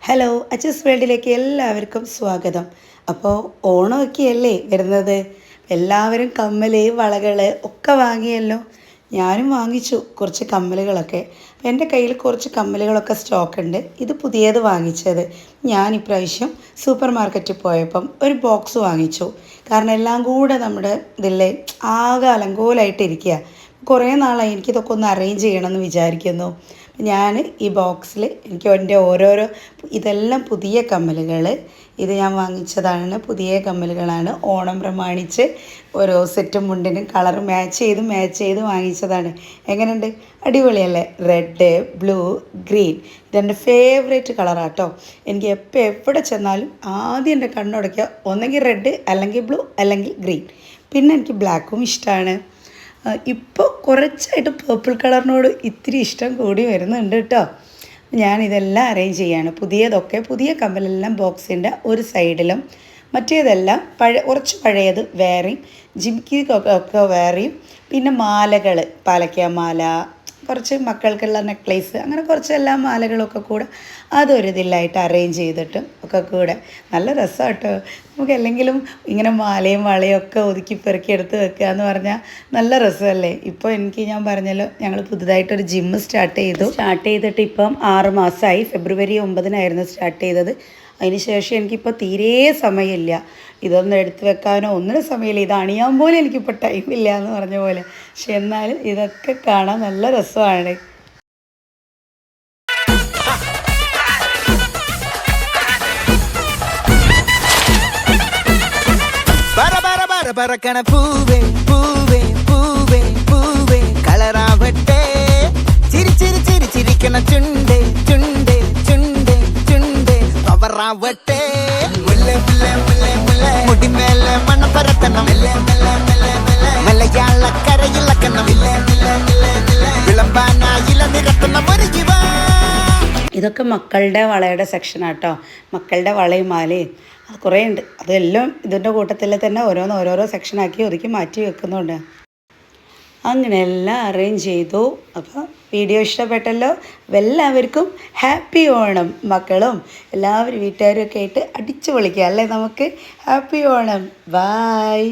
Hello അച്ചസ് വേൾഡിലേക്ക് എല്ലാവർക്കും സ്വാഗതം. അപ്പോൾ ഓണമൊക്കെയല്ലേ വരുന്നത്. എല്ലാവരും കമ്മൽ വളകൾ ഒക്കെ വാങ്ങിയല്ലോ. ഞാനും വാങ്ങിച്ചു കുറച്ച് കമ്മലുകളൊക്കെ. അപ്പോൾ എൻ്റെ കയ്യിൽ കുറച്ച് കമ്മലുകളൊക്കെ സ്റ്റോക്ക് ഉണ്ട്. ഇത് പുതിയത് വാങ്ങിച്ചത്. ഞാൻ ഇപ്രാവശ്യം സൂപ്പർ മാർക്കറ്റിൽ പോയപ്പം ഒരു ബോക്സ് വാങ്ങിച്ചു. കാരണം എല്ലാം കൂടെ നമ്മുടെ ഇതിലെ ആകെ അലങ്കോലമായിട്ടിരിക്കുക. കുറേ നാളായി എനിക്കിതൊക്കെ ഒന്ന് അറേഞ്ച് ചെയ്യണമെന്ന് വിചാരിക്കുന്നു. ഞാൻ ഈ ബോക്സിൽ എനിക്ക് എൻ്റെ ഓരോരോ ഇതെല്ലാം പുതിയ കമ്മലുകൾ. ഇത് ഞാൻ വാങ്ങിച്ചതാണ്, പുതിയ കമ്മലുകളാണ്. ഓണം പ്രമാണിച്ച് ഓരോ സെറ്റും മുണ്ടിനും കളർ മാച്ച് ചെയ്ത് വാങ്ങിച്ചതാണ്. എങ്ങനെയുണ്ട്? അടിപൊളിയല്ലേ? റെഡ്, ബ്ലൂ, ഗ്രീൻ ഇതെൻ്റെ ഫേവറേറ്റ് കളറാട്ടോ. എനിക്ക് എവിടെ ചെന്നാലും ആദ്യം എൻ്റെ കണ്ണുടയ്ക്കുക ഒന്നെങ്കിൽ റെഡ്, അല്ലെങ്കിൽ ബ്ലൂ, അല്ലെങ്കിൽ ഗ്രീൻ. പിന്നെ എനിക്ക് ബ്ലാക്കും ഇഷ്ടമാണ്. ഇപ്പോൾ കുറച്ചായിട്ട് പേർപ്പിൾ കളറിനോട് ഇത്തിരി ഇഷ്ടം കൂടി വരുന്നുണ്ട് കേട്ടോ. ഞാനിതെല്ലാം അറേഞ്ച് ചെയ്യാണ്. പുതിയ കമ്മലെല്ലാം ബോക്സിൻ്റെ ഒരു സൈഡിലും, മറ്റേതെല്ലാം കുറച്ച് പഴയത് വേറെയും, ജിമിക്കിക്കൊക്കെ വേറെയും, പിന്നെ മാലകൾ, പാലക്ക മാല, കുറച്ച് മക്കൾക്കുള്ള നെക്ലേസ്, അങ്ങനെ കുറച്ച് എല്ലാ മാലകളൊക്കെ കൂടെ അതൊരിതിലായിട്ട് അറേഞ്ച് ചെയ്തിട്ട് ഒക്കെ കൂടെ നല്ല രസമാണ് കേട്ടോ. നമുക്ക് അല്ലെങ്കിലും ഇങ്ങനെ മാലയും വളയും ഒക്കെ ഒതുക്കി പെറുക്കി എടുത്ത് വെക്കുക എന്ന് പറഞ്ഞാൽ നല്ല രസമല്ലേ. ഇപ്പോൾ ഞാൻ പറഞ്ഞല്ലോ, ഞങ്ങൾ പുതുതായിട്ടൊരു ജിമ്മ് സ്റ്റാർട്ട് ചെയ്തിട്ട് ഇപ്പം 6 മാസമായി. ഫെബ്രുവരി 9-നായിരുന്നു സ്റ്റാർട്ട് ചെയ്തത്. അതിന് ശേഷം എനിക്കിപ്പോൾ തീരെ സമയമില്ല. ഇതൊന്നും എടുത്തു വെക്കാനോ ഒന്നിനും സമയമില്ല. ഇത് അണിയാൻ പോലും എനിക്കിപ്പോൾ ടൈമില്ല എന്ന് പറഞ്ഞ പോലെ. പക്ഷെ എന്നാലും ഇതൊക്കെ കാണാൻ നല്ല രസമാണ്. പറക്കണ പൂവേ പൂവേ പൂവേ പൂവേ കളറാവട്ടെ, ചിരി ചിരി ചിരി ചിരിക്കണ ചുണ്ടേ ചുണ്ടേ ചുണ്ടേ ചുണ്ടേ പവറാവട്ടെ, മുടിമേലെ മണം പരത്തണം, മലയാളക്കരയിളക്കണം, വിളമ്പാനായില നിരത്തണം ഒരു ജീവ. ഇതൊക്കെ മക്കളുടെ വളയുടെ സെക്ഷനാട്ടോ. മക്കളുടെ വളയും മാലയും അത് കുറേ ഉണ്ട്. അതെല്ലാം ഇതിൻ്റെ കൂട്ടത്തിൽ തന്നെ ഓരോരോ സെക്ഷനാക്കി ഒതുക്കി മാറ്റി വെക്കുന്നുണ്ട്. അങ്ങനെ എല്ലാം അറേഞ്ച് ചെയ്തു. അപ്പോൾ വീഡിയോ ഇഷ്ടപ്പെട്ടല്ലോ. എല്ലാവർക്കും ഹാപ്പി ഓണം. മക്കളും എല്ലാവരും വീട്ടുകാരും ഒക്കെ ആയിട്ട് അടിച്ചു പൊളിക്കുക അല്ലേ നമുക്ക്. ഹാപ്പി ഓണം. ബായ്.